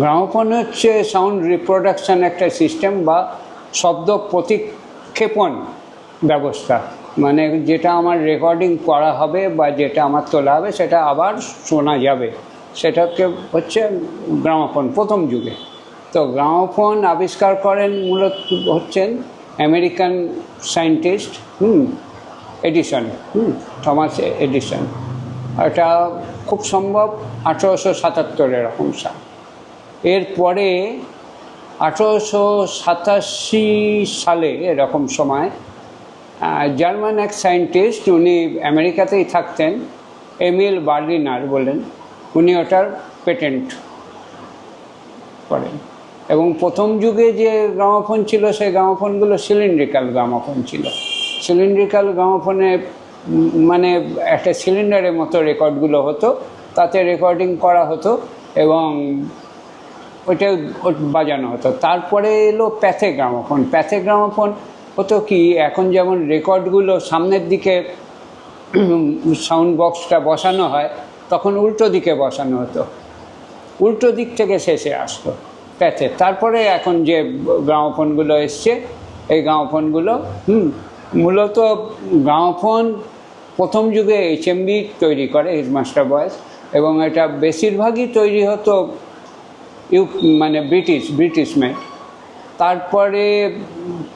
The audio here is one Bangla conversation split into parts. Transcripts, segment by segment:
গ্রামোফোন হচ্ছে সাউন্ড রিপ্রোডাকশন একটা সিস্টেম বা শব্দ প্রতিক্ষেপণ ব্যবস্থা, মানে যেটা আমার রেকর্ডিং করা হবে বা যেটা আমার তোলা হবে সেটা আবার শোনা যাবে, সেটাকে হচ্ছে গ্রামোফোন প্রথম যুগে। তো গ্রামোফোন আবিষ্কার করেন মূলত হচ্ছেন American scientist Edison, Thomas Edison. এটা খুব সম্ভব 1877 এরকম সাল। এরপরে 1887 সালে এরকম সময় জার্মান এক সায়েন্টিস্ট, উনি আমেরিকাতেই থাকতেন, এমিল বার্লিনার বলেন, উনি ওটার পেটেন্ট করেন। এবং প্রথম যুগে যে গ্রামোফোন ছিল সেই গ্রামোফোনগুলো সিলিন্ড্রিক্যাল গ্রামোফোন ছিল। সিলিন্ড্রিক্যাল গ্রামোফোনে মানে একটা সিলিন্ডারের মতো রেকর্ডগুলো হতো, তাতে রেকর্ডিং করা হতো এবং ওইটা বাজানো হতো। তারপরে এলো প্যাথে গ্রামোফোন। প্যাথে গ্রামোফোন হতো কি, এখন যেমন রেকর্ডগুলো সামনের দিকে সাউন্ড বক্সটা বসানো হয়, তখন উল্টো দিকে বসানো হতো, উল্টো দিক থেকে শেষে আসতো প্যাথে। তারপরে এখন যে গ্রামোফোনগুলো এসছে, এই গ্রামোফোনগুলো মূলত গ্রামোফোন প্রথম যুগে HMV তৈরি করে, হিজ মাস্টার বয়েস, এবং এটা বেশিরভাগই তৈরি হতো মানে ব্রিটিশ মেড। তারপরে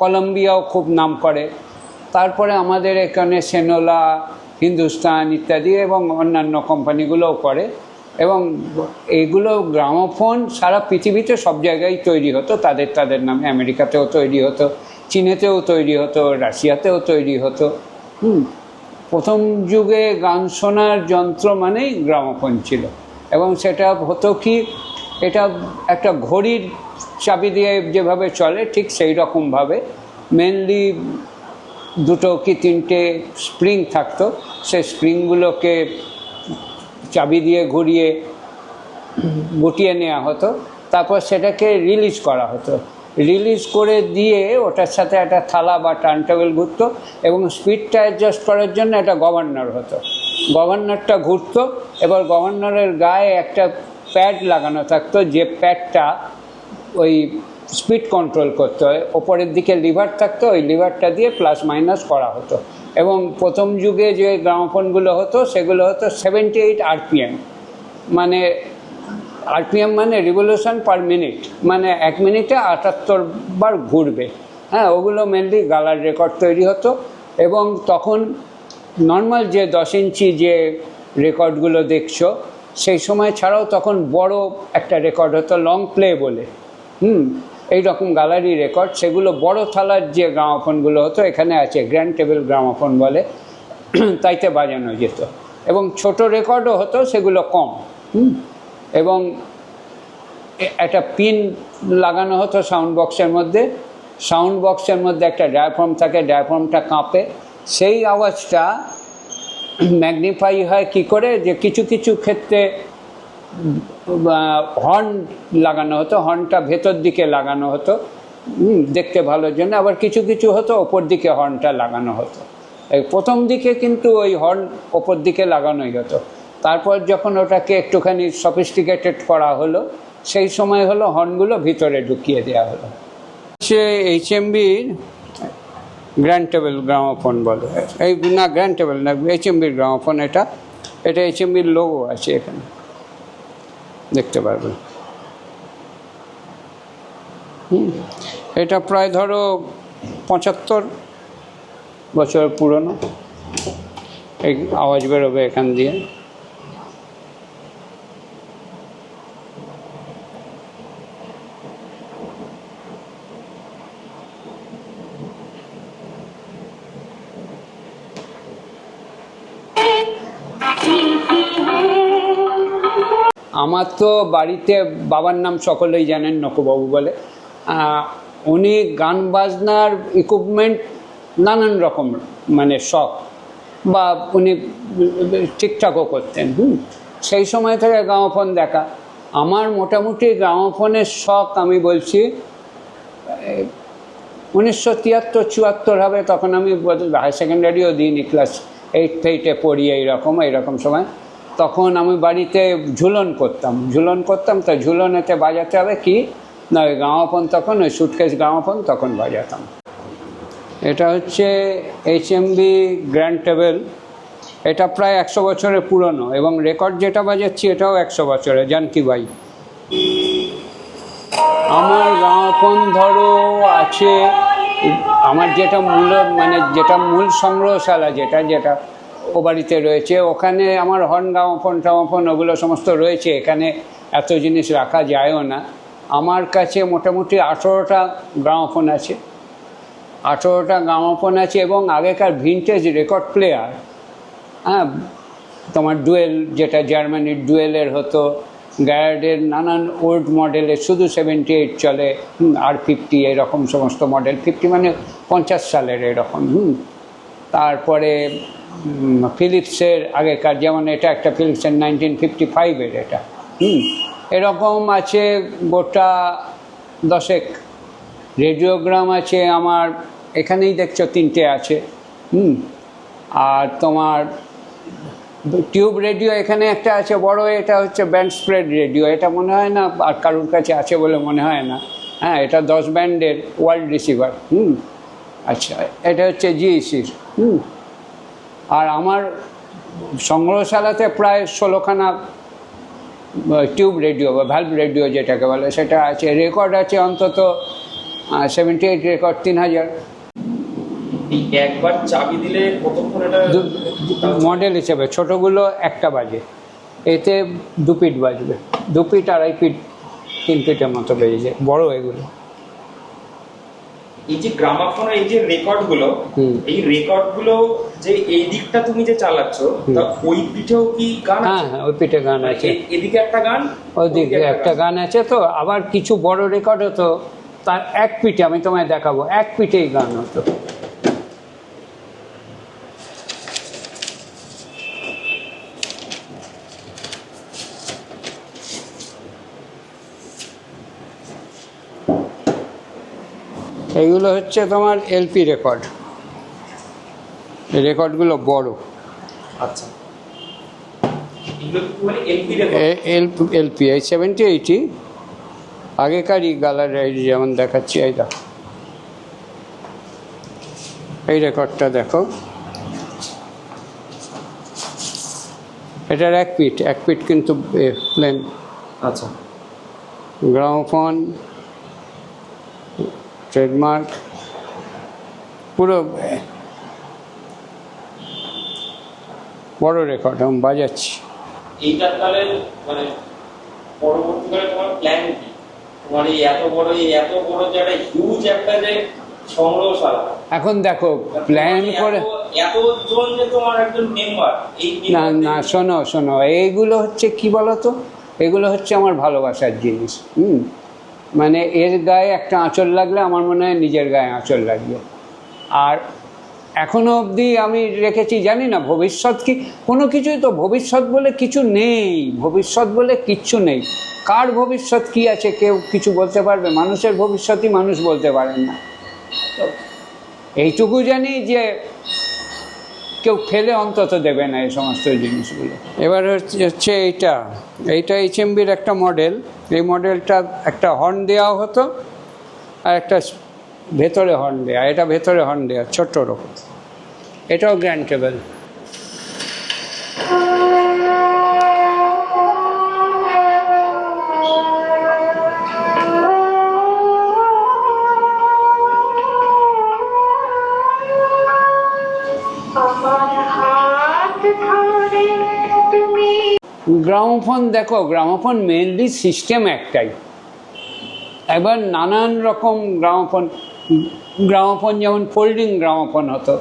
কলম্বিয়াও খুব নাম করে, তারপরে আমাদের এখানে সেনোলা, হিন্দুস্তান ইত্যাদি এবং অন্যান্য কোম্পানিগুলোও করে। এবং এগুলো গ্রামোফোন সারা পৃথিবীতে সব জায়গায় তৈরি হতো, তাদের নামে। আমেরিকাতেও তৈরি হতো, চীনেতেও তৈরি হতো, রাশিয়াতেও তৈরি হতো। প্রথম যুগে গান শোনার যন্ত্র মানেই গ্রামোফোন ছিল। এবং সেটা হতো কি, এটা একটা ঘড়ির চাবি দিয়ে যেভাবে চলে ঠিক সেই রকমভাবে, মেনলি দুটো কি তিনটে স্প্রিং থাকতো, সেই স্প্রিংগুলোকে চাবি দিয়ে গুটিয়ে নেওয়া হতো, তারপর সেটাকে রিলিজ করা হতো। রিলিজ করে দিয়ে ওটার সাথে একটা থালা বা টার্ন টেবিল ঘুরতো, এবং স্পিডটা অ্যাডজাস্ট করার জন্য একটা গভর্নর হতো। গভর্নরটা ঘুরতো, এবার গভর্নরের গায়ে একটা প্যাড লাগানো থাকতো, যে প্যাডটা ওই স্পিড কন্ট্রোল করতে হয়। ওপরের দিকে লিভার থাকতো, ওই লিভারটা দিয়ে প্লাস মাইনাস করা হতো। এবং প্রথম যুগে যে গ্রামোফোনগুলো হতো সেগুলো হতো 78 RPM, মানে RPM মানে রিভলিউশন পার মিনিট, মানে 1 মিনিটে 78 বার ঘুরবে। হ্যাঁ, ওগুলো মেনলি গালার রেকর্ড তৈরি হতো। এবং তখন নর্মাল যে 10 ইঞ্চি যে রেকর্ডগুলো দেখছো, সেই সময় ছাড়াও তখন বড় একটা রেকর্ড হতো, লং প্লে বলে, এই রকম গ্যালারি রেকর্ড, সেগুলো বড় থালার যে গ্রামোফোনগুলো হতো, এখানে আছে গ্র্যান্ড টেবিল গ্রামোফোন বলে, তাইতে বাজানো যেত। এবং ছোট রেকর্ডও হতো, সেগুলো কম। এবং একটা পিন লাগানো হতো সাউন্ড বক্সের মধ্যে। সাউন্ড বক্সের মধ্যে একটা ডায়াফ্রাম থাকে, ডায়াফ্রামটা কাঁপে, সেই আওয়াজটা ম্যাগনিফাই হয় কি করে, যে কিছু কিছু ক্ষেত্রে হর্ন লাগানো হতো, হর্নটা ভেতর দিকে লাগানো হতো দেখতে ভালোর জন্য, আবার কিছু কিছু হতো ওপর দিকে হর্নটা লাগানো হতো। এই প্রথম দিকে কিন্তু ওই হর্ন ওপর দিকে লাগানোই হতো। তারপর যখন ওটাকে একটুখানি সফিস্টিকেটেড করা হলো, সেই সময় হলো হর্নগুলো ভিতরে ঢুকিয়ে দেওয়া হলো। সে HMVর গ্র্যান্ড টেবিল গ্রামোফোন বলে, এই না গ্র্যান্ড টেবিল না, HMVর গ্রামোফোন। এটা HMVর লোগো আছে এখানে, দেখতে পারবেন। এটা প্রায় ধরো 75 বছর পুরনো। এই আওয়াজ বেরোবে এখান দিয়ে। আমার তো বাড়িতে বাবার নাম সকলেই জানেন, নকুবাবু বলে। উনি গান বাজনার ইকুইপমেন্ট নানান রকম মানে শখ, বা উনি ঠিকঠাকও করতেন। সেই সময় থেকে গ্রামোফোন দেখা। আমার মোটামুটি গ্রামোফোনের শখ আমি বলছি 1973-74 হবে, তখন আমি হায়ার সেকেন্ডারিও দিইনি, ক্লাস 8 পড়ি, এইরকম সময়। তখন আমি বাড়িতে ঝুলন করতাম, তো ঝুলনেতে বাজাতে হবে কি না, ওই গ্রামাফোন, তখন ওই সুটকেস গ্রামাফোন তখন বাজাতাম। এটা হচ্ছে HMV গ্র্যান্ড টেবল। এটা প্রায় 100 বছরের পুরনো, এবং রেকর্ড যেটা বাজাচ্ছি এটাও 100 বছরের, জানকি ভাই। আমার গ্রামাফোন ধরো আছে, আমার যেটা যেটা মূল সংগ্রহশালা যেটা ও বাড়িতে রয়েছে, ওখানে আমার হর্ন গ্রামাফোন ওগুলো সমস্ত রয়েছে। এখানে এত জিনিস রাখা যায়ও না। আমার কাছে মোটামুটি 18টা গ্রামাফোন আছে, 18টা গ্রামাফোন আছে, এবং আগেকার ভিনটেজ রেকর্ড প্লেয়ার, হ্যাঁ, তোমার ডুয়েল, যেটা জার্মানির ডুয়েলের হতো, গ্যারাডের নানান ওল্ড মডেলের, শুধু 78 চলে, আর 50 এরকম সমস্ত মডেল, 50 মানে 50 সালের এরকম। তারপরে ফিলিপসের আগেকার, যেমন এটা একটা ফিলিপসের 1955-এর, এটা এরকম আছে গোটা 10 রেডিওগ্রাম আছে আমার এখানেই, দেখছো 3টে আছে। আর তোমার টিউব রেডিও এখানে একটা আছে বড়, এটা হচ্ছে ব্যান্ড স্প্রেড রেডিও, এটা মনে হয় না আর কারুর কাছে আছে বলে মনে হয় না। হ্যাঁ, এটা 10 ব্যান্ডের ওয়ার্ল্ড রিসিভার। আচ্ছা, এটা হচ্ছে GECর। আর আমার সংগ্রহশালাতে প্রায় 16খানা টিউব রেডিও বা ভ্যালভ রেডিও যেটাকে বলে, সেটা আছে। রেকর্ড আছে অন্তত 78 রেকর্ড, 3000। একবার চাবি দিলে কতক্ষণ এটা? মডেল হিসেবে ছোটোগুলো 1টা বাজে, এতে 2 ফিট বাজবে, 2 ফিট, 2.5 ফিট, 3 ফিটের মতো বেজে যায় বড় এগুলো। এই যে গ্রামাফোনের এই যে রেকর্ডগুলো, এই রেকর্ডগুলো যে এই দিকটা তুমি যে চালাচ্ছ, তা ওই পিঠেও কি গান আছে? হ্যাঁ, ওই পিঠে গান আছে, এদিকে একটা গান, ওইদিকে একটা গান আছে। তো আবার কিছু বড় রেকর্ড হতো, তার 1 পিঠে, আমি তোমায় দেখাবো, 1 পিঠেই গান হতো। এইগুলো হচ্ছে তোমার LP রেকর্ড, এই রেকর্ডগুলো বড়। আচ্ছা, এগুলো মানে LP রেকর্ড? LP এই 70-80 আগেকারই গ্যালারি, যেমন দেখাচ্ছি, এই দেখো এই রেকর্ডটা দেখো, এটার 1 ফিট কিন্তু প্লেন। আচ্ছা, গ্রামোফোন, ট্রেডমার্ক, পুরো বড় রেকর্ড আমি বাজাচ্ছি। এইটার তাহলে মানে পরবর্তীকালে তোমার প্ল্যান কি? তোমার এই এত বড় যে একটা হিউজ একটা যে সংগ্রহশালা, এখন দেখো প্ল্যান করে, এতজন যে তোমার একজন মেম্বার, এই না শোনো, এইগুলো হচ্ছে কি বলতো, এগুলো হচ্ছে আমার ভালোবাসার জিনিস। মানে এর গায়ে একটা আঁচল লাগলে আমার মনে হয় নিজের গায়ে আঁচল লাগবে। আর এখনো অবধি আমি রেখেছি, জানি না ভবিষ্যৎ কি, কোনো কিছুই তো ভবিষ্যৎ বলে কিছু নেই, ভবিষ্যৎ বলে কিচ্ছু নেই। কার ভবিষ্যৎ কি আছে কেউ কিছু বলতে পারবে? মানুষের ভবিষ্যৎই মানুষ বলতে পারেন না। তো এইটুকু জানি যে কেউ ফেলে অন্তত দেবে না এই সমস্ত জিনিসগুলো। এবার হচ্ছে এইটা HMVর একটা মডেল। এই মডেলটা একটা হর্ন দেওয়া হতো, আর একটা ভেতরে হর্ন দেওয়া, এটা ভেতরে হর্ন দেওয়া, ছোট্ট রকম। এটাও গ্র্যান্ড টেবল। গ্রামোফোন দেখো, গ্রামোফোন মেনলি সিস্টেম একটাই। এবার নানান রকম গ্রামোফোন যেমন ফোল্ডিং গ্রামোফোন হতো,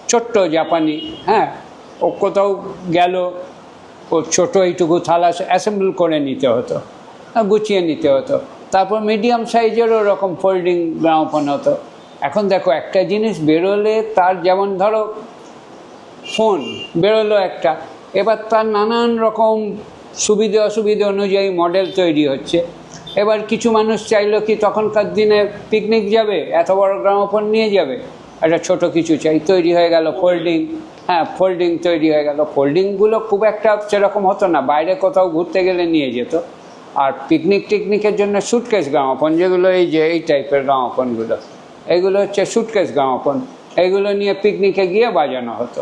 ছোট্ট জাপানি, হ্যাঁ, ও কোথাও গেল, ও ছোটো এইটুকু থালা অ্যাসেম্বল করে নিতে হতো, গুছিয়ে নিতে হতো। তারপর মিডিয়াম সাইজেরও রকম ফোল্ডিং গ্রামোফোন হতো। এখন দেখো একটা জিনিস বেরোলে তার, যেমন ধরো ফোন বেরোলো একটা, এবার তার নানান রকম সুবিধে অসুবিধে অনুযায়ী মডেল তৈরি হচ্ছে। এবার কিছু মানুষ চাইলো কি, তখনকার দিনে পিকনিক যাবে, এত বড় গ্রামোফোন নিয়ে যাবে, একটা ছোট কিছু চাই, তৈরি হয়ে গেল ফোল্ডিং। হ্যাঁ, ফোল্ডিং তৈরি হয়ে গেল। ফোল্ডিংগুলো খুব একটা সেরকম হতো না, বাইরে কোথাও ঘুরতে গেলে নিয়ে যেত। আর পিকনিক টিকনিকের জন্য সুটকেস গ্রামোফোন, যেগুলো এই যে এই টাইপের গ্রামোফোনগুলো, এগুলো হচ্ছে সুটকেস গ্রামোফোন, এগুলো নিয়ে পিকনিকে গিয়ে বাজানো হতো।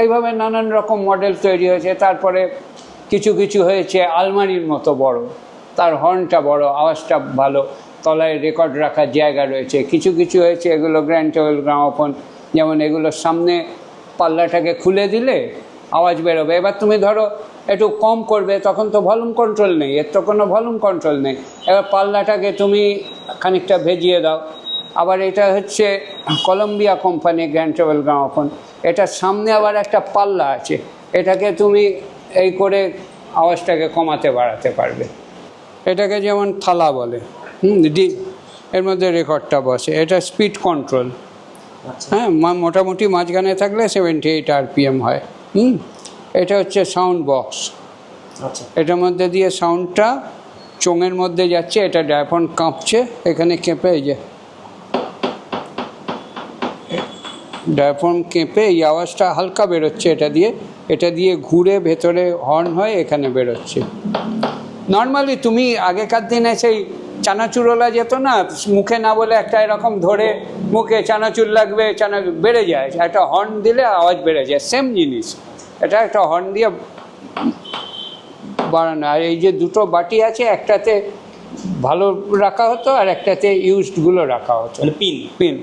এইভাবে নানান রকম মডেল তৈরি হয়েছে। তারপরে কিছু কিছু হয়েছে আলমারির মতো বড়, তার হর্নটা বড়, আওয়াজটা ভালো, তলায় রেকর্ড রাখার জায়গা রয়েছে। কিছু কিছু হয়েছে এগুলো গ্র্যান্ড টেবিল গ্রামোফোন, যেমন এগুলোর সামনে পাল্লাটাকে খুলে দিলে আওয়াজ বেরোবে। এবার তুমি ধরো একটু কম করবে, তখন তো ভলিউম কন্ট্রোল নেই, এর তো কোনো ভলিউম কন্ট্রোল নেই। এবার পাল্লাটাকে তুমি খানিকটা ভেজিয়ে দাও। আবার এটা হচ্ছে Columbia company grand table gramophone, এটার সামনে আবার একটা পাল্লা আছে, এটাকে তুমি এই করে আওয়াজটাকে কমাতে বাড়াতে পারবে। এটাকে যেমন থালা বলে, এর মধ্যে রেকর্ডটা বসে, এটা স্পিড কন্ট্রোল। হ্যাঁ, মোটামুটি মাঝখানে থাকলে 78 RPM হয়। এটা হচ্ছে সাউন্ড বক্স। আচ্ছা, এটার মধ্যে দিয়ে সাউন্ডটা চোঙের মধ্যে যাচ্ছে, এটা ডায়াফ্রাম কাঁপছে, এখানে কেঁপে, এই যে ডায়াফ্রাম কেঁপে এই আওয়াজটা হালকা বেরোচ্ছে, এটা দিয়ে ঘুরে ভেতরে হর্ন হয়ে এখানে বেরোচ্ছে। নর্মালি তুমি আগেকার দিনে সেই চানাচুরওয়ালা যেত না, মুখে না বলে একটা এরকম ধরে মুখে চানাচুর লাগবে, বেড়ে যায়, একটা হর্ন দিলে আওয়াজ বেড়ে যায়, সেম জিনিস। এটা একটা হর্ন দিয়ে বাড়ানো। আর এই যে দুটো বাটি আছে, একটাতে ভালো রাখা হতো আর একটাতে ইউজডগুলো রাখা হতো, পিন।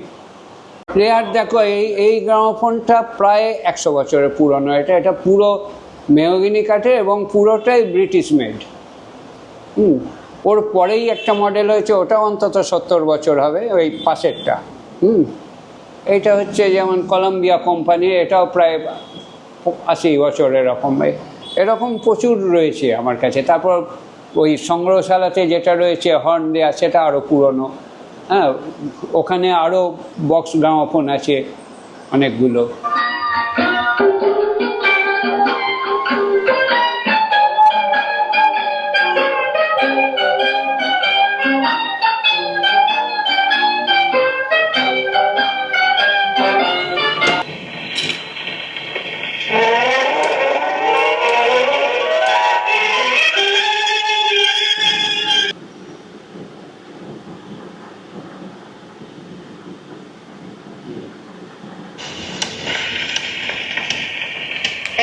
প্লেয়ার দেখো, এই গ্রামোফোনটা প্রায় 100 বছরের পুরনো। এটা পুরো মেহগিনি কাঠের এবং পুরোটাই ব্রিটিশ মেড। ওর পরেই একটা মডেল হয়েছে, ওটা অন্তত 70 বছর হবে, ওই পাশেরটা। এইটা হচ্ছে যেমন কলম্বিয়া কোম্পানি, এটাও প্রায় 80 বছর এরকম। এরকম প্রচুর রয়েছে আমার কাছে। তারপর ওই সংগ্রহশালাতে যেটা রয়েছে হর্ন দেওয়া, সেটা আরও পুরনো। হ্যাঁ, ওখানে আরও বক্স গ্রামোফোন আছে অনেকগুলো।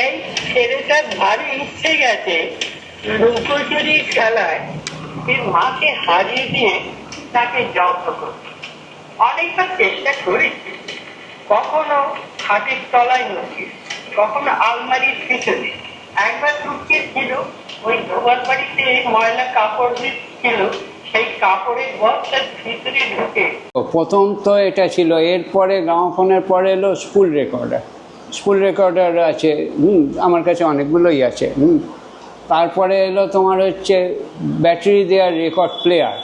এই ছেলেটার ভারী ইচ্ছে গেছে লুকোচুরি খেলায় এর মাকে হারিয়ে দিয়ে তাকে জব্দ করতে। অনেকবার চেষ্টা করেছি, কখনো খাটের তলায় লুকিয়ে, কখনো আলমারির পিছনে। একবার লুকিয়েছিল ওই ধোবার বাড়িতে ময়লা কাপড় ছিল, সেই কাপড়ের বক্সের ভিতরে ঢুকে। প্রথম তো এটা ছিল, এরপরে গ্রামোফোনের পরে এলো স্কুল রেকর্ডার। স্কুল রেকর্ডার আছে, আমার কাছে অনেকগুলোই আছে। তারপরে এলো তোমার হচ্ছে ব্যাটারি দেওয়ার রেকর্ড প্লেয়ার।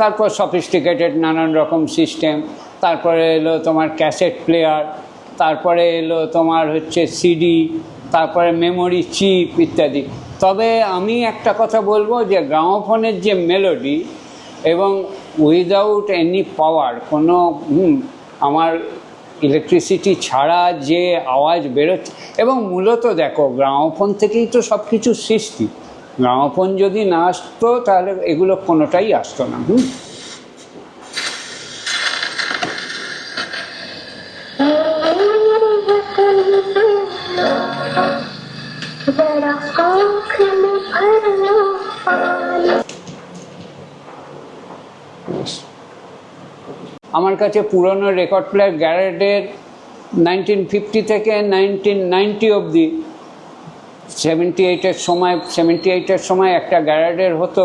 তারপর সফিস্টিকেটেড নানান রকম সিস্টেম। তারপরে এলো তোমার ক্যাসেট প্লেয়ার। তারপরে এলো তোমার হচ্ছে সিডি, তারপরে মেমোরি চিপ ইত্যাদি। তবে আমি একটা কথা বলবো যে গ্রামোফোনের যে মেলোডি এবং উইদাউট এনি পাওয়ার, কোনো আমার ইলেকট্রিসিটি ছাড়া যে আওয়াজ বেরোচ্ছে, এবং মূলত দেখো গ্রামোফোন থেকেই তো সব কিছু সৃষ্টি। গ্রামোফোন যদি না আসতো তাহলে এগুলো কোনোটাই আসতো না। আমার কাছে পুরনো রেকর্ড প্লেয়ার গ্যারেডের 1950 থেকে 1990 অবধি, 78-এর সময় একটা গ্যারেডের হতো,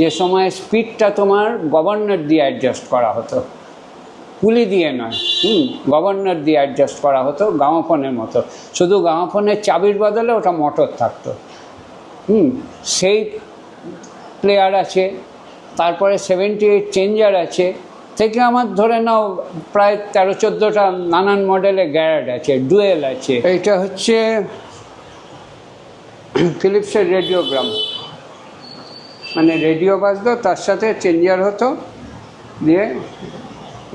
যে সময় স্পিডটা তোমার গভর্নর দিয়ে অ্যাডজাস্ট করা হতো, পুলি দিয়ে নয়, গভর্নর দিয়ে অ্যাডজাস্ট করা হতো, গ্রামোফোনের মতো। শুধু গ্রামোফোনের চাবির বদলে ওটা মোটর থাকতো। সেই প্লেয়ার আছে। তারপরে 78 চেঞ্জার আছে, থেকে আমার ধরে নাও প্রায় 13-14টা নানান মডেলের গ্যারেড আছে, ডুয়েল আছে। এইটা হচ্ছে ফিলিপসের রেডিওগ্রাম, মানে রেডিও বাজতো, তার সাথে চেঞ্জার হতো, দিয়ে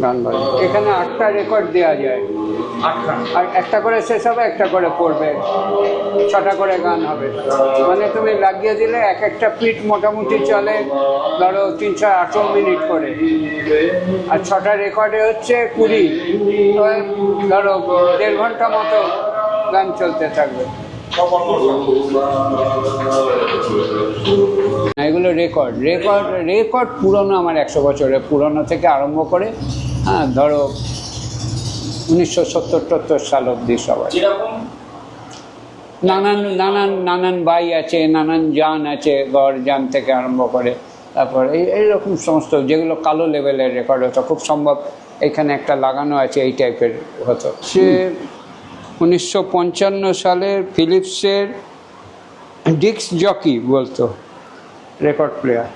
গান বাজে। এখানে 8টা রেকর্ড দেওয়া যায়, 8টা। আর একটা করে শেষ হবে, একটা করে পড়বে, 6টা করে গান হবে। মানে তুমি লাগিয়ে দিলে এক একটা পিট মোটামুটি চলে ধরো 318 মিনিট করে, আর 6টা রেকর্ডে হচ্ছে 20, ধরো 1.5 ঘন্টা মতো গান চলতে থাকবে। এগুলো রেকর্ড রেকর্ড রেকর্ড পুরনো, আমার 100 বছরের পুরনো থেকে আরম্ভ করে, হ্যাঁ ধরো 1970-72 সাল অব্দি সবাই। যেরকম নানান বাই আছে, নানান জান আছে, গড় জান থেকে আরম্ভ করে, তারপর এইরকম সমস্ত যেগুলো কালো লেভেলের রেকর্ড হতো, খুব সম্ভব এখানে একটা লাগানো আছে এই টাইপের হতো। সে 1955 সালের ফিলিপসের ডিস্ক জকি বলতো রেকর্ড প্লেয়ার।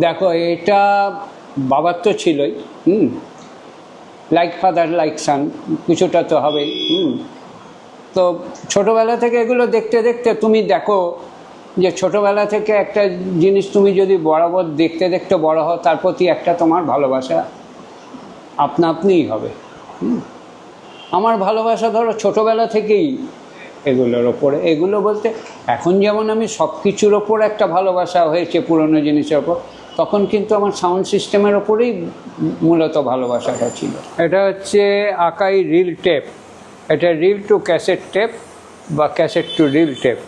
দেখো এটা বাবার তো ছিলই, লাইক ফাদার লাইক সান, কিছুটা তো হবেই। তো ছোটোবেলা থেকে এগুলো দেখতে দেখতে তুমি দেখো যে ছোটোবেলা থেকে একটা জিনিস তুমি যদি বরাবর দেখতে দেখতে বড় হও, তার প্রতি একটা তোমার ভালোবাসা আপনা আপনিই হবে। আমার ভালোবাসা ধরো ছোটোবেলা থেকেই এগুলোর ওপরে, এগুলো বলতে এখন যেমন আমি সব কিছুর ওপর একটা ভালোবাসা হয়েছে পুরনো জিনিসের ওপর, তখন কিন্তু আমার সাউন্ড সিস্টেমের ওপরেই মূলত ভালোবাসাটা ছিল। এটা হচ্ছে আকাই রিল টেপ, এটা রিল টু ক্যাসেট টেপ বা ক্যাসেট টু রিল টেপ।